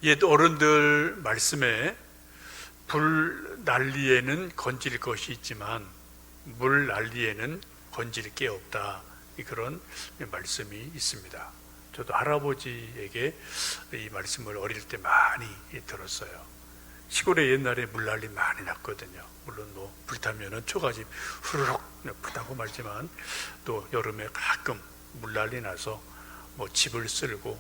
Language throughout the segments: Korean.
옛 어른들 말씀에 불 난리에는 건질 것이 있지만 물 난리에는 건질 게 없다, 그런 말씀이 있습니다. 저도 할아버지에게 이 말씀을 어릴 때 많이 들었어요. 시골에 옛날에 물난리 많이 났거든요. 물론 뭐 불타면은 초가집 후루룩 불타고 말지만 또 여름에 가끔 물난리 나서 뭐 집을 쓸고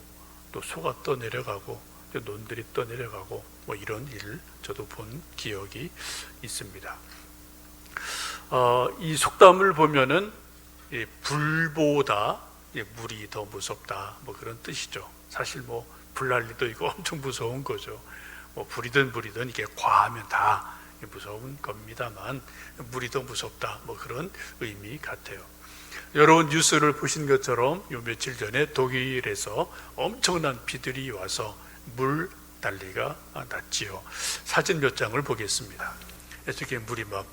또 소가 떠내려가고 또 논들이 떠내려가고 뭐 이런 일을 저도 본 기억이 있습니다. 이 속담을 보면은 불보다 물이 더 무섭다, 뭐 그런 뜻이죠. 사실 뭐 불난리도 이거 엄청 무서운 거죠. 뭐 불이든 물이든 이게 과하면 다 무서운 겁니다만 물이 더 무섭다, 뭐 그런 의미 같아요. 여러분 뉴스를 보신 것처럼 요 며칠 전에 독일에서 엄청난 비들이 와서 물 난리가 났지요. 사진 몇 장을 보겠습니다. 이렇게 물이 막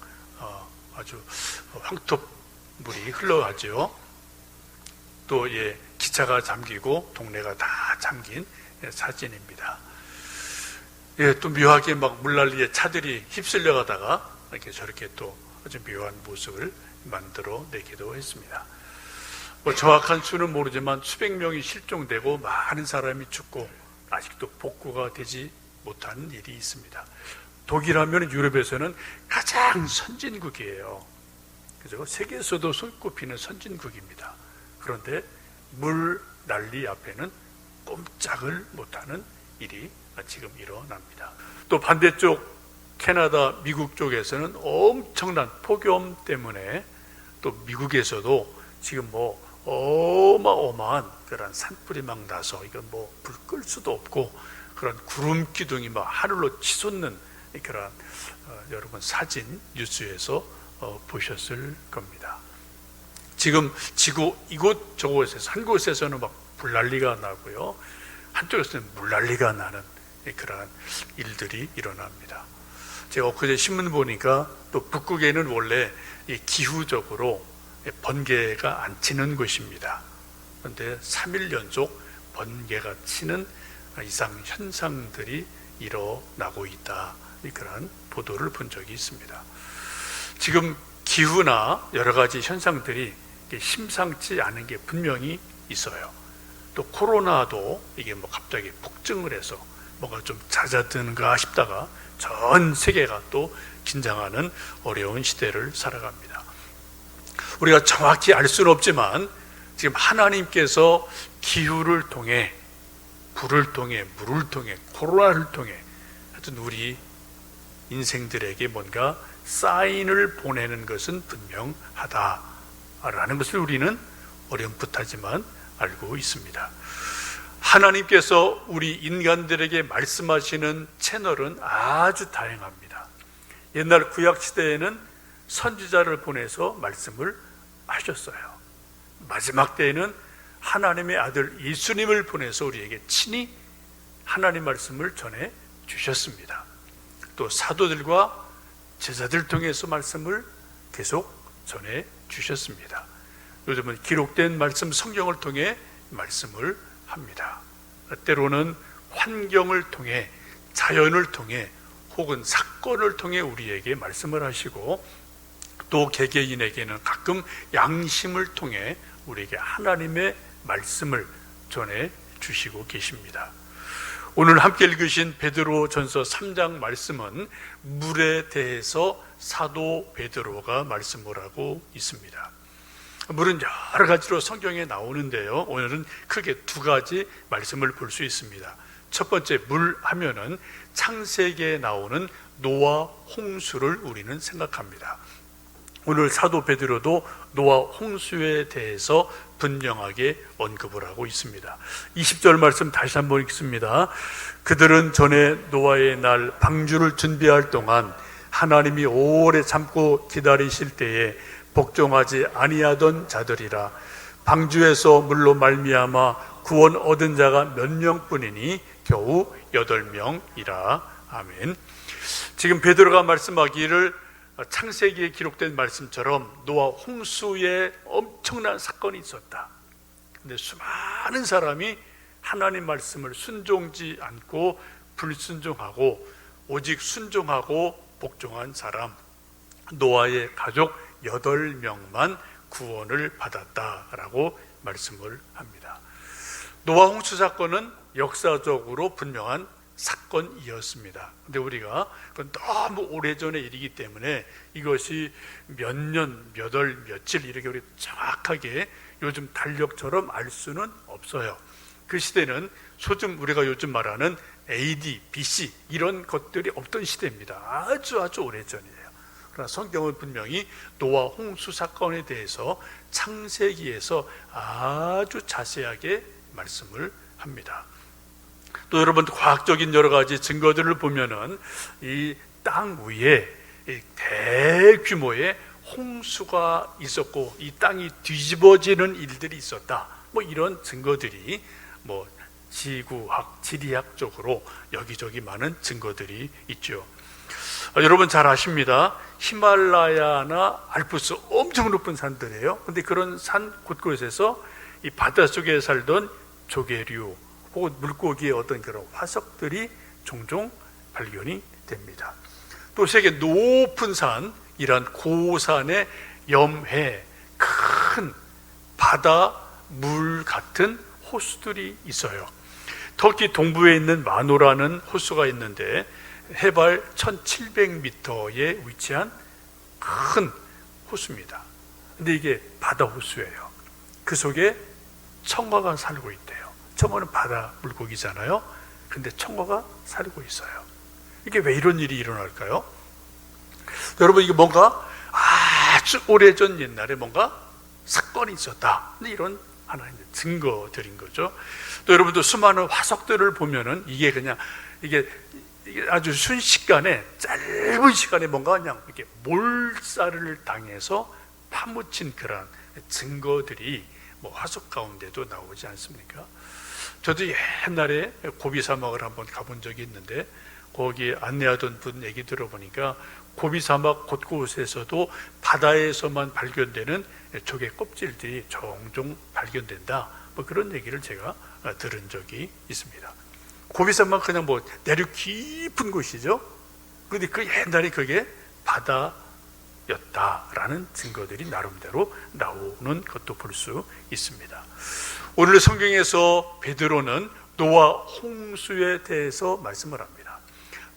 아주 황톱 물이 흘러가죠. 또 기차가 잠기고 동네가 다 잠긴 사진입니다. 또 묘하게 막 물난리에 차들이 휩쓸려 가다가 이렇게 저렇게 또 아주 묘한 모습을 만들어 내기도 했습니다. 뭐 정확한 수는 모르지만 수백 명이 실종되고 많은 사람이 죽고 아직도 복구가 되지 못하는 일이 있습니다. 독일하면 유럽에서는 가장 선진국이에요. 그죠? 세계에서도 손꼽히는 선진국입니다. 그런데 물 난리 앞에는 꼼짝을 못하는 일이 지금 일어납니다. 또 반대쪽 캐나다, 미국 쪽에서는 엄청난 폭염 때문에 또 미국에서도 지금 뭐 어마어마한 그런 산불이 막 나서 이건 뭐 불 끌 수도 없고 그런 구름 기둥이 막 하늘로 치솟는 그런 여러분 사진 뉴스에서 보셨을 겁니다. 지금 지구 이곳저곳에서 한 곳에서는 막 불난리가 나고요, 한쪽에서는 물난리가 나는 그러한 일들이 일어납니다. 제가 엊그제 신문 보니까 또 북극에는 원래 기후적으로 번개가 안 치는 곳입니다. 그런데 3일 연속 번개가 치는 이상 현상들이 일어나고 있다, 그러한 보도를 본 적이 있습니다. 지금 기후나 여러 가지 현상들이 심상치 않은 게 분명히 있어요. 또 코로나도 이게 뭐 갑자기 폭증을 해서 뭔가 좀 잦아드는가 싶다가 전 세계가 또 긴장하는 어려운 시대를 살아갑니다. 우리가 정확히 알 수는 없지만 지금 하나님께서 기후를 통해, 불을 통해, 물을 통해, 코로나를 통해 하여튼 우리 인생들에게 뭔가 사인을 보내는 것은 분명하다라는 것을 우리는 어렴풋하지만 알고 있습니다. 하나님께서 우리 인간들에게 말씀하시는 채널은 아주 다양합니다. 옛날 구약시대에는 선지자를 보내서 말씀을 하셨어요. 마지막 때에는 하나님의 아들 예수님을 보내서 우리에게 친히 하나님 말씀을 전해 주셨습니다. 또 사도들과 제자들 통해서 말씀을 계속 전해 주셨습니다. 요즘은 기록된 말씀 성경을 통해 말씀을 합니다. 때로는 환경을 통해, 자연을 통해 혹은 사건을 통해 우리에게 말씀을 하시고 또 개개인에게는 가끔 양심을 통해 우리에게 하나님의 말씀을 전해 주시고 계십니다. 오늘 함께 읽으신 베드로전서 3장 말씀은 물에 대해서 사도 베드로가 말씀을 하고 있습니다. 물은 여러 가지로 성경에 나오는데요, 오늘은 크게 두 가지 말씀을 볼 수 있습니다. 첫 번째, 물 하면은 창세기에 나오는 노아 홍수를 우리는 생각합니다. 오늘 사도 베드로도 노아 홍수에 대해서 분명하게 언급을 하고 있습니다. 20절 말씀 다시 한번 읽습니다. 그들은 전에 노아의 날 방주를 준비할 동안 하나님이 오래 참고 기다리실 때에 복종하지 아니하던 자들이라. 방주에서 물로 말미암아 구원 얻은 자가 몇 명뿐이니 겨우 8명이라. 아멘. 지금 베드로가 말씀하기를 창세기에 기록된 말씀처럼 노아 홍수에 엄청난 사건이 있었다. 근데 수많은 사람이 하나님 말씀을 순종지 않고 불순종하고 오직 순종하고 복종한 사람, 노아의 가족 8명만 구원을 받았다라고 말씀을 합니다. 노아 홍수 사건은 역사적으로 분명한 사건이었습니다. 근데 우리가 그건 너무 오래전의 일이기 때문에 이것이 몇 년, 몇 월, 며칠 이렇게 우리 정확하게 요즘 달력처럼 알 수는 없어요. 그 시대는 우리가 요즘 말하는 AD, BC 이런 것들이 없던 시대입니다. 아주 오래전이에요. 그러나 성경은 분명히 노아 홍수 사건에 대해서 창세기에서 아주 자세하게 말씀을 합니다. 또 여러분, 과학적인 여러 가지 증거들을 보면은 이 땅 위에 대규모의 홍수가 있었고 이 땅이 뒤집어지는 일들이 있었다, 이런 증거들이 지구학, 지리학적으로 여기저기 많은 증거들이 있죠. 여러분 잘 아십니다. 히말라야나 알프스 엄청 높은 산들이에요. 근데 그런 산 곳곳에서 이 바닷속에 살던 조개류 혹은 물고기의 어떤 그런 화석들이 종종 발견이 됩니다. 또 세계 높은 산이란 고산의 염해, 큰 바다 물 같은 호수들이 있어요. 터키 동부에 있는 마노라는 호수가 있는데 해발 1700m에 위치한 큰 호수입니다. 근데 이게 바다 호수예요. 그 속에 청어가 살고 있대요. 청어는 바다 물고기잖아요. 근데 청어가 살고 있어요. 이게 왜 이런 일이 일어날까요? 여러분, 이게 뭔가 아주 오래전 옛날에 뭔가 사건이 있었다, 이런 하나의 증거들인 거죠. 또 여러분도 수많은 화석들을 보면은 이게 아주 순식간에, 짧은 시간에 뭔가 그냥 이렇게 몰살을 당해서 파묻힌 그런 증거들이 화석 가운데도 나오지 않습니까? 저도 옛날에 고비 사막을 한번 가본 적이 있는데 거기에 안내하던 분 얘기 들어보니까 고비 사막 곳곳에서도 바다에서만 발견되는 조개 껍질들이 종종 발견된다, 그런 얘기를 제가 들은 적이 있습니다. 고비 사막 그냥 내륙 깊은 곳이죠. 그런데 그 옛날에 그게 바다였다라는 증거들이 나름대로 나오는 것도 볼 수 있습니다. 오늘 성경에서 베드로는 노아 홍수에 대해서 말씀을 합니다.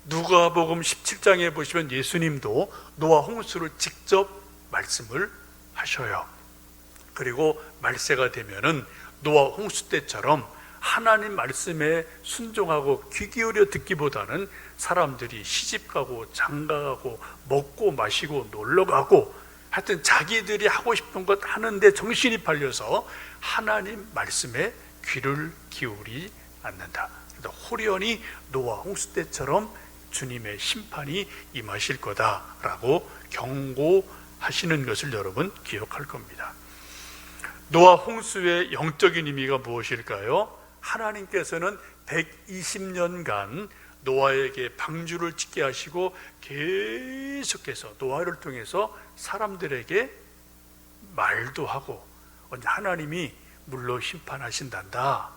누가복음 17장에 보시면 예수님도 노아 홍수를 직접 말씀을 하셔요. 그리고 말세가 되면은 노아 홍수 때처럼 하나님 말씀에 순종하고 귀 기울여 듣기보다는 사람들이 시집가고 장가가고 먹고 마시고 놀러가고 하여튼 자기들이 하고 싶은 것 하는데 정신이 팔려서 하나님 말씀에 귀를 기울이지 않는다. 호련히 노아 홍수 때처럼 주님의 심판이 임하실 거다라고 경고하시는 것을 여러분 기억할 겁니다. 노아 홍수의 영적인 의미가 무엇일까요? 하나님께서는 120년간 노아에게 방주를 짓게 하시고 계속해서 노아를 통해서 사람들에게 말도 하고 하나님이 물로 심판하신단다.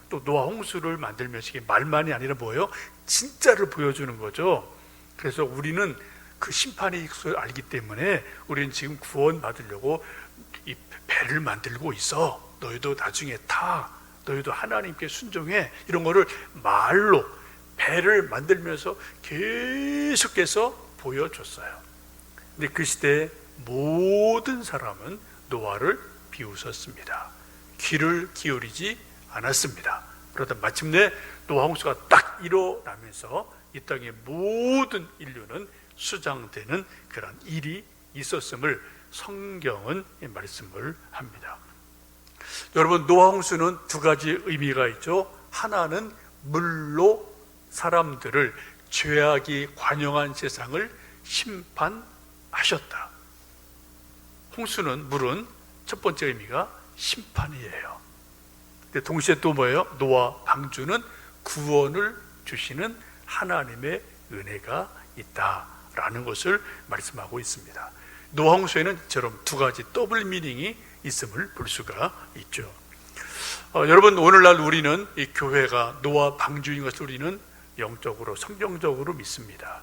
또 노아 홍수를 만들면서 이게 말만이 아니라 뭐예요? 진짜를 보여주는 거죠. 그래서 우리는 그 심판의 익수를 알기 때문에 우리는 지금 구원 받으려고 이 배를 만들고 있어. 너희도 나중에 타. 너희도 하나님께 순종해. 이런 거를 말로 배를 만들면서 계속해서 보여줬어요. 근데 그 시대에 모든 사람은 노아를 비웃었습니다. 귀를 기울이지 않았습니다. 그러다 마침내 노아 홍수가 딱 일어나면서 이 땅의 모든 인류는 수장되는 그런 일이 있었음을 성경은 말씀을 합니다. 여러분, 노아 홍수는 두 가지 의미가 있죠. 하나는 물로 사람들을, 죄악이 관영한 세상을 심판하셨다. 홍수는, 물은 첫 번째 의미가 심판이에요. 근데 동시에 또 뭐예요? 노아 방주는 구원을 주시는 하나님의 은혜가 있다라는 것을 말씀하고 있습니다. 노아 홍수에는 저런 두 가지 더블 미닝이 있음을 볼 수가 있죠. 여러분, 오늘날 우리는 이 교회가 노아 방주인 것을 우리는 영적으로 성경적으로 믿습니다.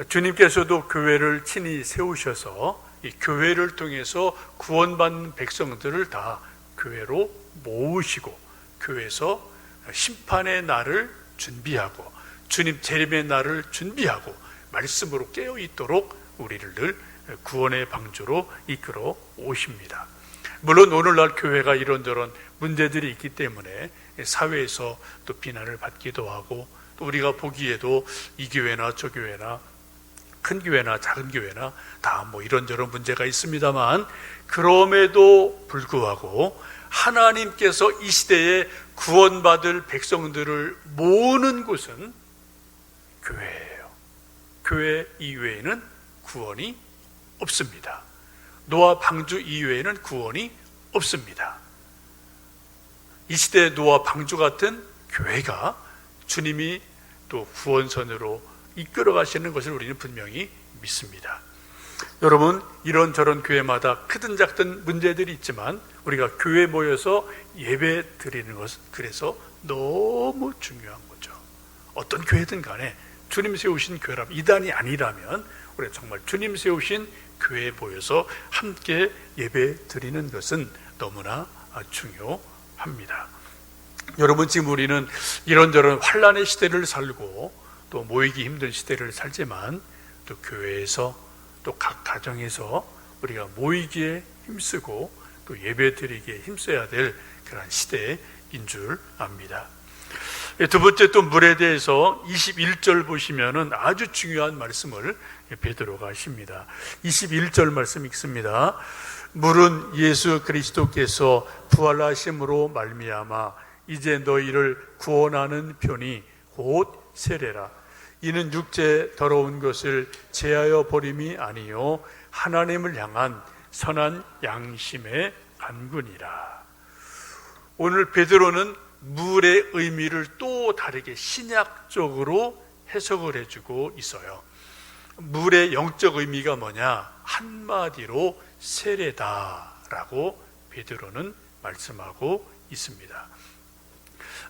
주님께서도 교회를 친히 세우셔서 이 교회를 통해서 구원받는 백성들을 다 교회로 모으시고 교회에서 심판의 날을 준비하고 주님 재림의 날을 준비하고 말씀으로 깨어 있도록 우리를 늘 구원의 방주로 이끌어 오십니다. 물론 오늘날 교회가 이런저런 문제들이 있기 때문에 사회에서 또 비난을 받기도 하고 또 우리가 보기에도 이 교회나 저 교회나 큰 교회나 작은 교회나 다 뭐 이런저런 문제가 있습니다만, 그럼에도 불구하고 하나님께서 이 시대에 구원받을 백성들을 모으는 곳은 교회예요. 교회 이외에는 구원이 없습니다. 노아 방주 이외에는 구원이 없습니다. 이 시대의 노아 방주 같은 교회가 주님이 또 구원선으로 이끌어 가시는 것을 우리는 분명히 믿습니다. 여러분, 이런저런 교회마다 크든 작든 문제들이 있지만 우리가 교회에 모여서 예배 드리는 것은 그래서 너무 중요한 거죠. 어떤 교회든 간에 주님 세우신 교회라면, 이단이 아니라면 우리 정말 주님 세우신 교회에 모여서 함께 예배 드리는 것은 너무나 중요합니다. 여러분, 지금 우리는 이런저런 환난의 시대를 살고 또 모이기 힘든 시대를 살지만 또 교회에서 또 각 가정에서 우리가 모이기에 힘쓰고 또 예배 드리기에 힘써야 될 그런 시대인 줄 압니다. 두 번째, 또 물에 대해서 21절 보시면은 아주 중요한 말씀을 베드로가 하십니다. 21절 말씀 읽습니다. 물은 예수 그리스도께서 부활하심으로 말미암아 이제 너희를 구원하는 편이 곧 세례라. 이는 육체 더러운 것을 제하여 버림이 아니요 하나님을 향한 선한 양심의 간구니라. 오늘 베드로는 물의 의미를 또 다르게 신약적으로 해석을 해주고 있어요. 물의 영적 의미가 뭐냐? 한마디로 세례다라고 베드로는 말씀하고 있습니다.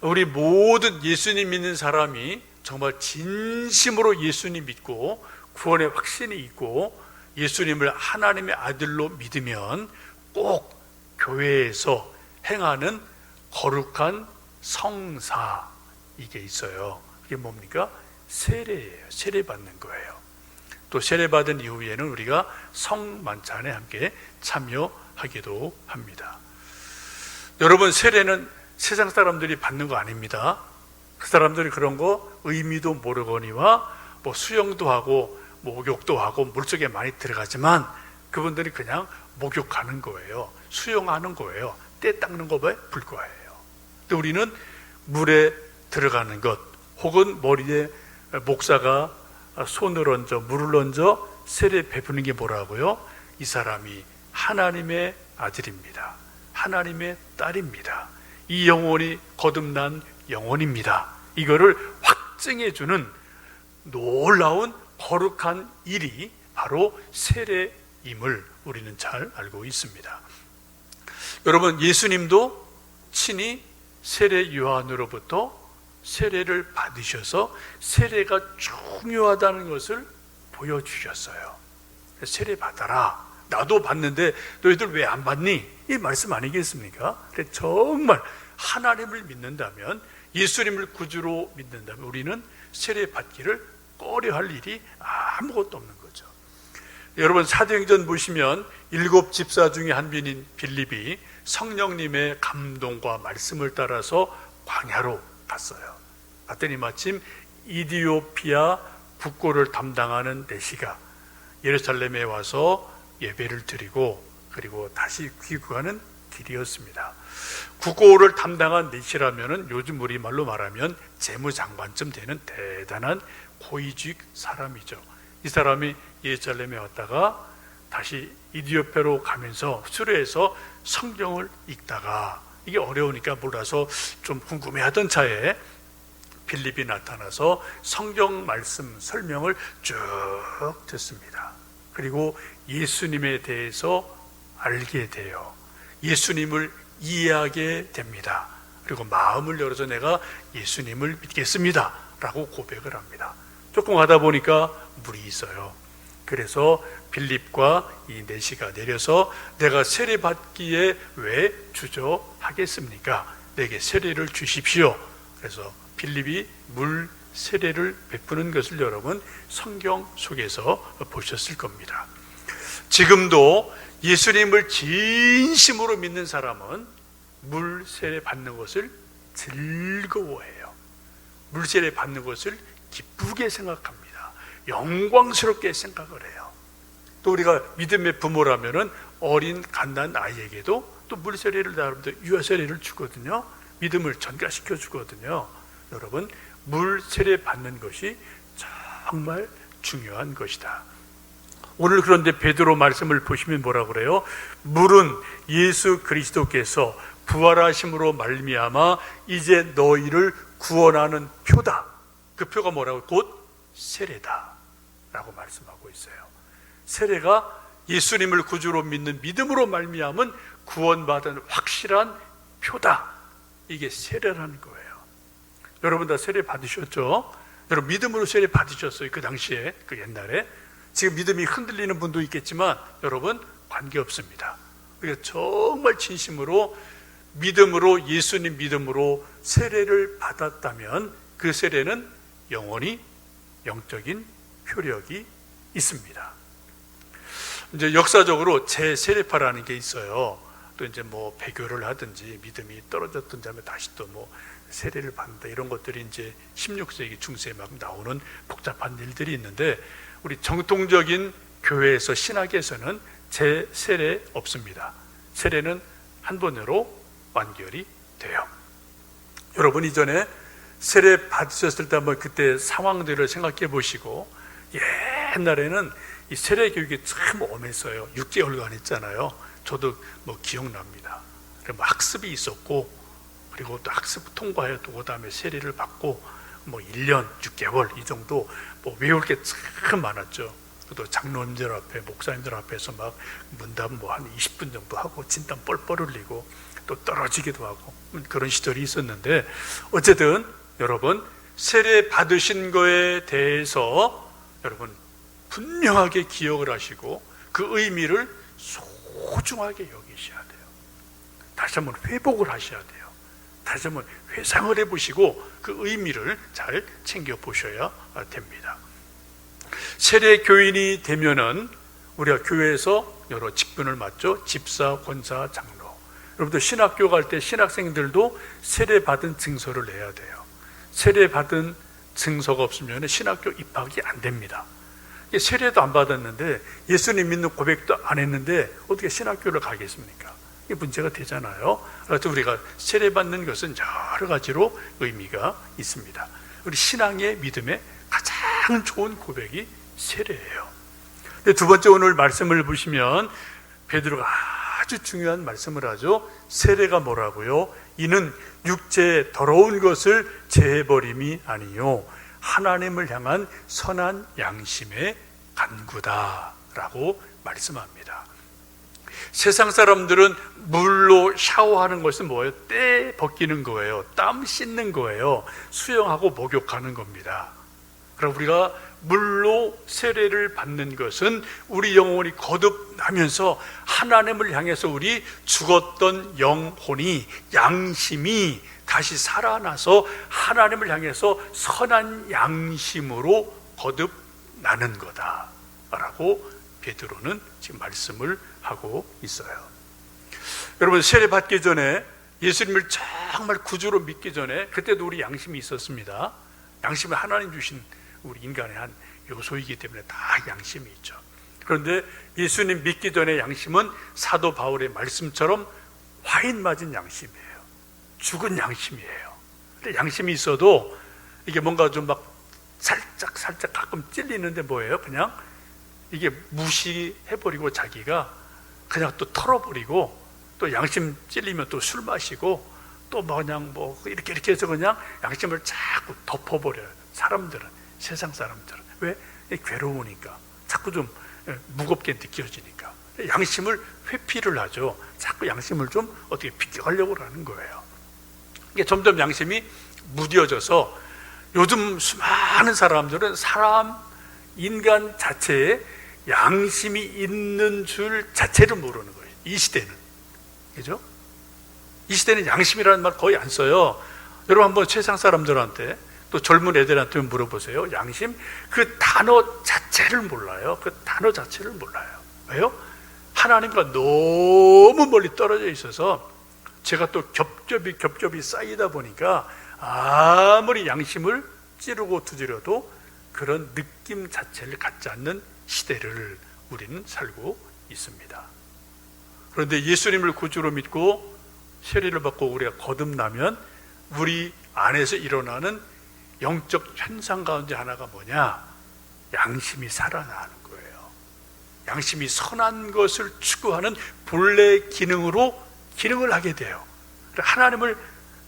우리 모든 예수님 믿는 사람이 정말 진심으로 예수님 믿고 구원의 확신이 있고 예수님을 하나님의 아들로 믿으면 꼭 교회에서 행하는 거룩한 성사, 이게 있어요. 이게 뭡니까? 세례예요. 세례받는 거예요. 또 세례받은 이후에는 우리가 성만찬에 함께 참여하기도 합니다. 여러분, 세례는 세상 사람들이 받는 거 아닙니다. 그 사람들이 그런 거 의미도 모르거니와 뭐 수영도 하고 목욕도 하고 물속에 많이 들어가지만 그분들이 그냥 목욕하는 거예요. 수영하는 거예요. 때 닦는 것에 불과해요. 근데 우리는 물에 들어가는 것 혹은 머리에 목사가 손을 얹어 물을 얹어 세례 베푸는 게 뭐라고요? 이 사람이 하나님의 아들입니다. 하나님의 딸입니다. 이 영혼이 거듭난 영혼입니다. 이거를 확증해 주는 놀라운 거룩한 일이 바로 세례임을 우리는 잘 알고 있습니다. 여러분, 예수님도 친히 세례 요한으로부터 세례를 받으셔서 세례가 중요하다는 것을 보여주셨어요. 세례 받아라. 나도 받는데 너희들 왜 안 받니? 이 말씀 아니겠습니까? 정말 하나님을 믿는다면, 예수님을 구주로 믿는다면 우리는 세례 받기를 꺼려할 일이 아무것도 없는 거죠. 여러분, 사도행전 보시면 7 집사 중에 한 분인 빌립이 성령님의 감동과 말씀을 따라서 광야로 갔어요. 갔더니 마침 이디오피아 국고를 담당하는 내시가 예루살렘에 와서 예배를 드리고 그리고 다시 귀국하는 길이었습니다. 국고를 담당한 내시라면은 요즘 우리말로 말하면 재무장관쯤 되는 대단한 고위직 사람이죠. 이 사람이 예루살렘에 왔다가 다시 이디오피아로 가면서 수레에서 성경을 읽다가 이게 어려우니까 몰라서 좀 궁금해하던 차에 빌립이 나타나서 성경 말씀 설명을 쭉 듣습니다. 그리고 예수님에 대해서 알게 돼요. 예수님을 이해하게 됩니다. 그리고 마음을 열어서 내가 예수님을 믿겠습니다 라고 고백을 합니다. 조금 가다 보니까 물이 있어요. 그래서 빌립과 이 내시가 내려서 내가 세례받기에 왜 주저하겠습니까? 내게 세례를 주십시오. 그래서 빌립이 물 세례를 베푸는 것을 여러분 성경 속에서 보셨을 겁니다. 지금도 예수님을 진심으로 믿는 사람은 물 세례 받는 것을 즐거워해요. 물 세례 받는 것을 기쁘게 생각합니다. 영광스럽게 생각을 해요. 또 우리가 믿음의 부모라면은 어린 갓난 아이에게도 또 물 세례를 나름대로 유아 세례를 주거든요. 믿음을 전가시켜 주거든요. 여러분, 물 세례 받는 것이 정말 중요한 것이다. 오늘 그런데 베드로 말씀을 보시면 뭐라고 그래요? 물은 예수 그리스도께서 부활하심으로 말미암아 이제 너희를 구원하는 표다. 그 표가 뭐라고? 곧 세례다 라고 말씀하고 있어요. 세례가 예수님을 구주로 믿는 믿음으로 말미암은 구원받은 확실한 표다. 이게 세례라는 거예요. 여러분 다 세례 받으셨죠? 여러분 믿음으로 세례 받으셨어요. 그 당시에, 그 옛날에. 지금 믿음이 흔들리는 분도 있겠지만 여러분 관계없습니다. 우리가 정말 진심으로 믿음으로, 예수님 믿음으로 세례를 받았다면 그 세례는 영원히 영적인 효력이 있습니다. 이제 역사적으로 재세례파라는 게 있어요. 또 이제 뭐 배교를 하든지 믿음이 떨어졌든지 하면 다시 또 뭐 세례를 받는다, 이런 것들이 이제 16세기 중세에 막 나오는 복잡한 일들이 있는데, 우리 정통적인 교회에서, 신학에서는 재세례 없습니다. 세례는 한 번으로 완결이 돼요. 여러분 이전에 세례 받으셨을 때 한번 그때 상황들을 생각해 보시고, 옛날에는 이 세례 교육이 참 엄했어요. 6개월간 했잖아요. 저도 뭐 기억납니다. 뭐 학습이 있었고, 그리고 또 학습 통과해 또 그다음에 세례를 받고 뭐 1년 6개월 이 정도 뭐 외울 게 참 많았죠. 또 장로님들 앞에, 목사님들 앞에서 막 문답 뭐 한 20분 정도 하고 진땀 뻘뻘 흘리고 또 떨어지기도 하고 그런 시절이 있었는데, 어쨌든 여러분 세례 받으신 거에 대해서 여러분 분명하게 기억을 하시고 그 의미를 소중하게 여기셔야 돼요. 다시 한번 회복을 하셔야 돼요. 다시 한번 회상을 해보시고 그 의미를 잘 챙겨보셔야 됩니다. 세례 교인이 되면은 우리가 교회에서 여러 직분을 맡죠. 집사, 권사, 장로. 여러분들 신학교 갈 때 신학생들도 세례 받은 증서를 내야 돼요. 세례 받은 증서가 없으면 신학교 입학이 안 됩니다. 세례도 안 받았는데 예수님 믿는 고백도 안 했는데 어떻게 신학교를 가겠습니까? 이게 문제가 되잖아요. 그래서 우리가 세례 받는 것은 여러 가지로 의미가 있습니다. 우리 신앙의 믿음의 가장 좋은 고백이 세례예요. 두 번째, 오늘 말씀을 보시면 베드로가 아주 중요한 말씀을 하죠. 세례가 뭐라고요? 이는 육체의 더러운 것을 제해버림이 아니요 하나님을 향한 선한 양심의 간구다 라고 말씀합니다. 세상 사람들은 물로 샤워하는 것은 뭐예요? 때 벗기는 거예요. 땀 씻는 거예요. 수영하고 목욕하는 겁니다. 그럼 우리가 물로 세례를 받는 것은 우리 영혼이 거듭나면서 하나님을 향해서 우리 죽었던 영혼이, 양심이 다시 살아나서 하나님을 향해서 선한 양심으로 거듭나는 거다라고 베드로는 지금 말씀을 하고 있어요. 여러분 세례 받기 전에, 예수님을 정말 구주로 믿기 전에 그때도 우리 양심이 있었습니다. 양심은 하나님 주신 우리 인간의 한 요소이기 때문에 다 양심이 있죠. 그런데 예수님 믿기 전에 양심은 사도 바울의 말씀처럼 화인 맞은 양심이에요. 죽은 양심이에요. 근데 양심이 있어도 이게 뭔가 좀 막 살짝 가끔 찔리는데 뭐예요? 그냥 이게 무시해버리고 자기가 그냥 또 털어버리고, 또 양심 찔리면 또 술 마시고 또 그냥 뭐 이렇게 해서 그냥 양심을 자꾸 덮어버려요. 사람들은, 세상 사람들은. 왜? 괴로우니까, 자꾸 좀 무겁게 느껴지니까. 양심을 회피를 하죠. 자꾸 양심을 좀 어떻게 비껴가려고 하는 거예요. 이게 점점 양심이 무뎌져서 요즘 수많은 사람들은 인간 자체에 양심이 있는 줄 자체를 모르는 거예요. 이 시대는. 그죠? 이 시대는 양심이라는 말 거의 안 써요. 여러분 한번 세상 사람들한테 또 젊은 애들한테 물어보세요. 양심? 그 단어 자체를 몰라요. 그 단어 자체를 몰라요. 왜요? 하나님과 너무 멀리 떨어져 있어서 제가 또 겹겹이 쌓이다 보니까 아무리 양심을 찌르고 두드려도 그런 느낌 자체를 갖지 않는 시대를 우리는 살고 있습니다. 그런데 예수님을 구주로 믿고 세례를 받고 우리가 거듭나면 우리 안에서 일어나는 영적 현상 가운데 하나가 뭐냐? 양심이 살아나는 거예요. 양심이 선한 것을 추구하는 본래 기능을 하게 돼요. 하나님을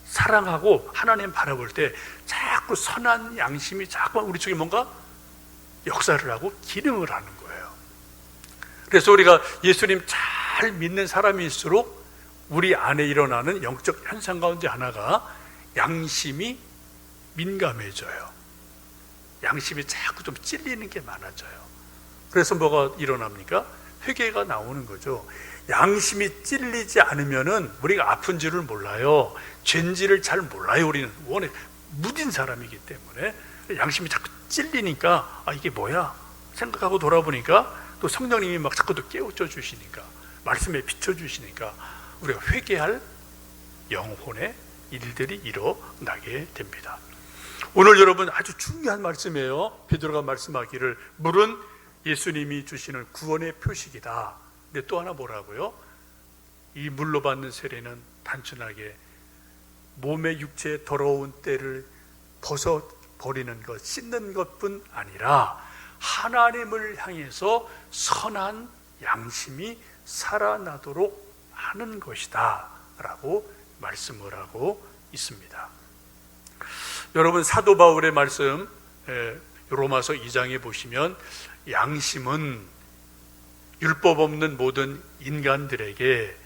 사랑하고 하나님 바라볼 때 자꾸 선한 양심이 자꾸 우리 쪽에 뭔가 역사를 하고 기능을 하는 거예요. 그래서 우리가 예수님 잘 믿는 사람일수록 우리 안에 일어나는 영적 현상 가운데 하나가 양심이 민감해져요. 양심이 자꾸 좀 찔리는 게 많아져요. 그래서 뭐가 일어납니까? 회개가 나오는 거죠. 양심이 찔리지 않으면은 우리가 아픈 줄을 몰라요. 죄인지를 잘 몰라요. 우리는 원래 무딘 사람이기 때문에 양심이 자꾸 찔리니까 이게 뭐야? 생각하고 돌아보니까 또 성령님이 막 자꾸 또 깨우쳐 주시니까 말씀에 비춰 주시니까 우리가 회개할 영혼의 일들이 일어나게 됩니다. 오늘 여러분 아주 중요한 말씀이에요. 베드로가 말씀하기를 물은 예수님이 주시는 구원의 표식이다. 근데 또 하나 뭐라고요? 이 물로 받는 세례는 단순하게 몸의 육체의 더러운 때를 벗어버리는 것, 씻는 것뿐 아니라 하나님을 향해서 선한 양심이 살아나도록 하는 것이다 라고 말씀을 하고 있습니다. 여러분 사도 바울의 말씀 로마서 2장에 보시면 양심은 율법 없는 모든 인간들에게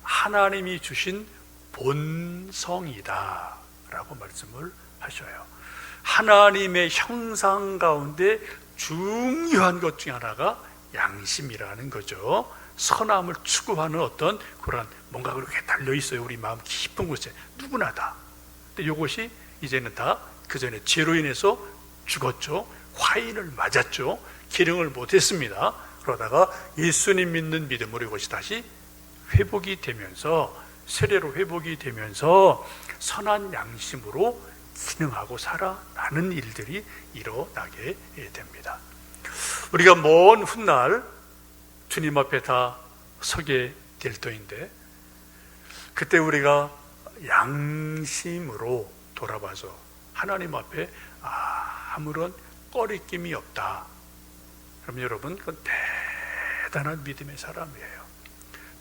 하나님이 주신 본성이다 라고 말씀을 하셔요. 하나님의 형상 가운데 중요한 것 중에 하나가 양심이라는 거죠. 선함을 추구하는 어떤 그런 뭔가 그렇게 달려있어요. 우리 마음 깊은 곳에 누구나 다. 근데 이것이 이제는 다 그 전에 죄로 인해서 죽었죠. 화인을 맞았죠. 기능을 못했습니다. 그러다가 예수님 믿는 믿음으로 이것이 다시 회복이 되면서 세례로 회복이 되면서 선한 양심으로 기능하고 살아나는 일들이 일어나게 됩니다. 우리가 먼 훗날 주님 앞에 다 서게 될 터인데 그때 우리가 양심으로 돌아봐서 하나님 앞에 아무런 꺼리낌이 없다. 그럼 여러분 그건 대단한 믿음의 사람이에요.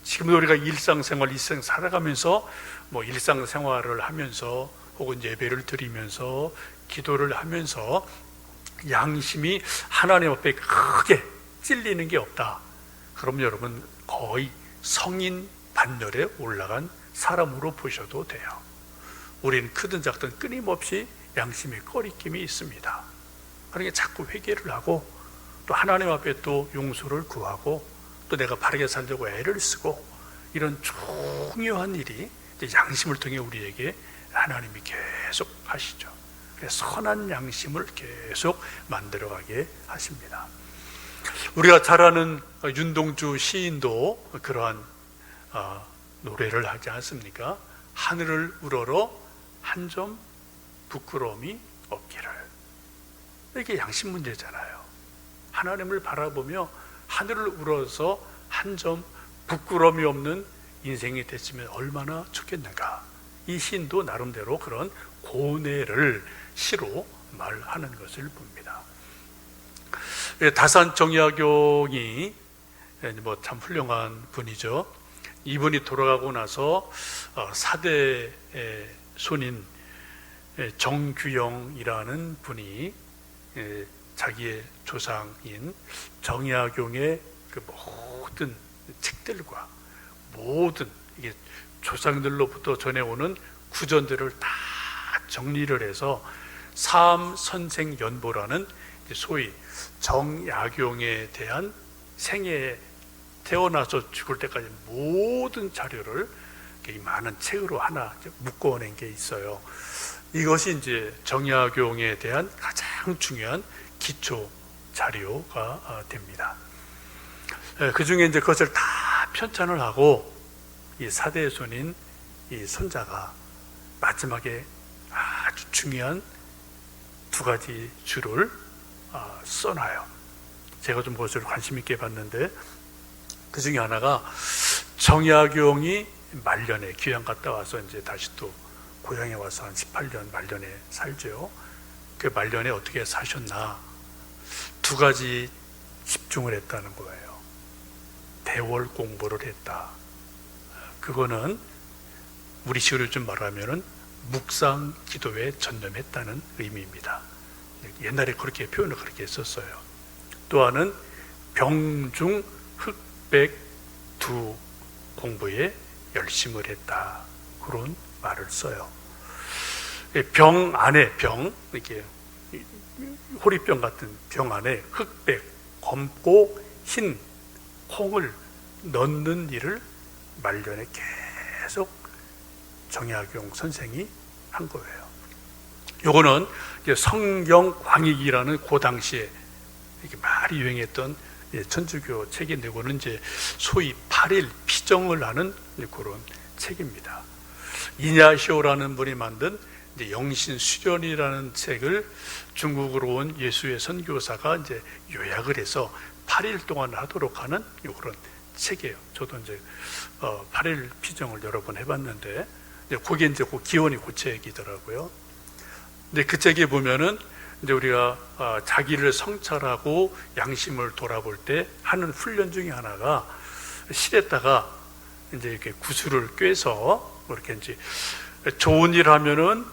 지금도 우리가 일상 살아가면서 일상생활을 하면서 혹은 예배를 드리면서 기도를 하면서 양심이 하나님 앞에 크게 찔리는 게 없다. 그럼 여러분 거의 성인 반열에 올라간 사람으로 보셔도 돼요. 우리는 크든 작든 끊임없이 양심의 꺼리낌이 있습니다. 그러니까 자꾸 회개를 하고 또 하나님 앞에 또 용서를 구하고 또 내가 바르게 살려고 애를 쓰고 이런 중요한 일이 이제 양심을 통해 우리에게 하나님이 계속 하시죠. 그래서 선한 양심을 계속 만들어가게 하십니다. 우리가 잘 아는 윤동주 시인도 그러한 노래를 하지 않습니까? 하늘을 우러러 한 점 부끄러움이 없기를. 이게 양심 문제잖아요. 하나님을 바라보며 하늘을 우러러서 한 점 부끄러움이 없는 인생이 됐으면 얼마나 좋겠는가. 이 시인도 나름대로 그런 고뇌를 시로 말하는 것을 봅니다. 다산 정약용이 참 훌륭한 분이죠. 이분이 돌아가고 나서 사대 손인 정규영이라는 분이 자기의 조상인 정약용의 그 모든 책들과 모든 이게 조상들로부터 전해오는 구전들을 다 정리를 해서 삼선생연보라는 소위 정약용에 대한 생애에 태어나서 죽을 때까지 모든 자료를 이 많은 책으로 하나 묶어낸 게 있어요. 이것이 이제 정약용에 대한 가장 중요한 기초 자료가 됩니다. 그 중에 이제 그것을 다 편찬을 하고 이 사대의 손인 이 손자가 마지막에 아주 중요한 두 가지 줄을 써놔요. 제가 좀 그것을 관심 있게 봤는데 그 중에 하나가 정약용이 말년에 귀양 갔다 와서 이제 다시 또 고향에 와서 한 18년 말년에 살죠. 그 말년에 어떻게 사셨나? 두 가지 집중을 했다는 거예요. 대월 공부를 했다. 그거는 우리식으로 좀 말하면은 묵상 기도에 전념했다는 의미입니다. 옛날에 그렇게 표현을 그렇게 했었어요. 또 하나는 병중 흑백두 공부에 열심을 했다. 그런 말을 써요. 병 안에 이렇게 호리병 같은 병 안에 흑백, 검고 흰 콩을 넣는 일을 말년에 계속 정약용 선생이 한 거예요. 요거는 성경 광익이라는 그 당시에 이렇게 많이 유행했던 천주교 책인데, 이거는 이제 소위 8일 피정을 하는 그런 책입니다. 이냐시오라는 분이 만든 영신수련이라는 책을 중국으로 온 예수의 선교사가 이제 요약을 해서 8일 동안 하도록 하는 그런 책이에요. 저도 이제 8일 피정을 여러 번 해봤는데, 그게 이제 그 기원이 그 책이더라고요. 근데 그 책에 보면은 이제 우리가 자기를 성찰하고 양심을 돌아볼 때 하는 훈련 중에 하나가 실에다가 이제 이렇게 구슬을 꿰서 이렇게 이제 좋은 일 하면은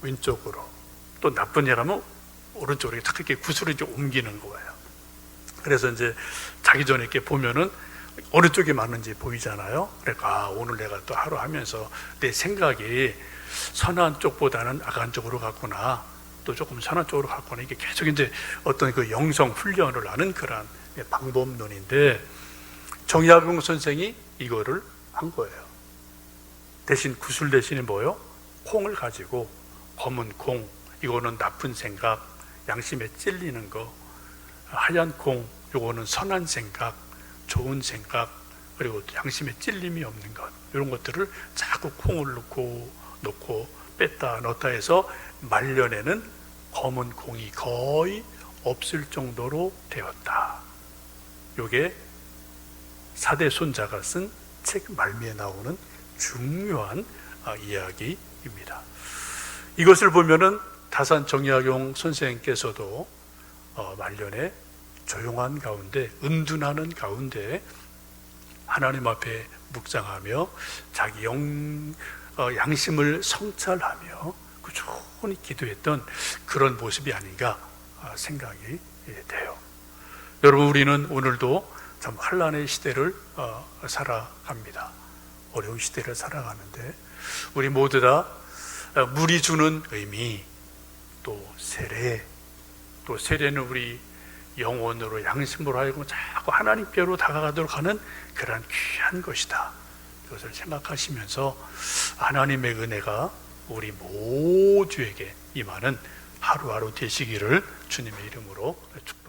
왼쪽으로, 또 나쁜 일 하면 오른쪽으로 딱 이렇게 구슬을 이제 옮기는 거예요. 그래서 이제 자기 전에 이렇게 보면은 어느 쪽이 맞는지 보이잖아요. 그러니까 오늘 내가 또 하루 하면서 내 생각이 선한 쪽보다는 악한 쪽으로 갔구나, 또 조금 선한 쪽으로 갔구나, 이게 계속 이제 어떤 그 영성 훈련을 하는 그런 방법론인데, 정약용 선생이 이거를 한 거예요. 대신 구슬 대신에 뭐요? 콩을 가지고 검은 콩, 이거는 나쁜 생각, 양심에 찔리는 거, 하얀 콩, 이거는 선한 생각, 좋은 생각, 그리고 양심에 찔림이 없는 것, 이런 것들을 자꾸 콩을 놓고 뺐다 넣었다 해서 말년에는 검은 콩이 거의 없을 정도로 되었다. 이게 사대 손자가 쓴 책 말미에 나오는 중요한 이야기입니다. 이것을 보면은 다산 정약용 선생님께서도 말년에 조용한 가운데, 은둔하는 가운데 하나님 앞에 묵상하며 자기 양심을 성찰하며 꾸준히 기도했던 그런 모습이 아닌가 생각이 돼요. 여러분, 우리는 오늘도 참 환난의 시대를 살아갑니다. 어려운 시대를 살아가는데 우리 모두 다 물이 주는 의미, 또 세례, 또 세례는 우리 영혼으로 양심으로 하여금 자꾸 하나님께로 다가가도록 하는 그러한 귀한 것이다. 그것을 생각하시면서 하나님의 은혜가 우리 모두에게 임하는 하루하루 되시기를 주님의 이름으로 축복합니다.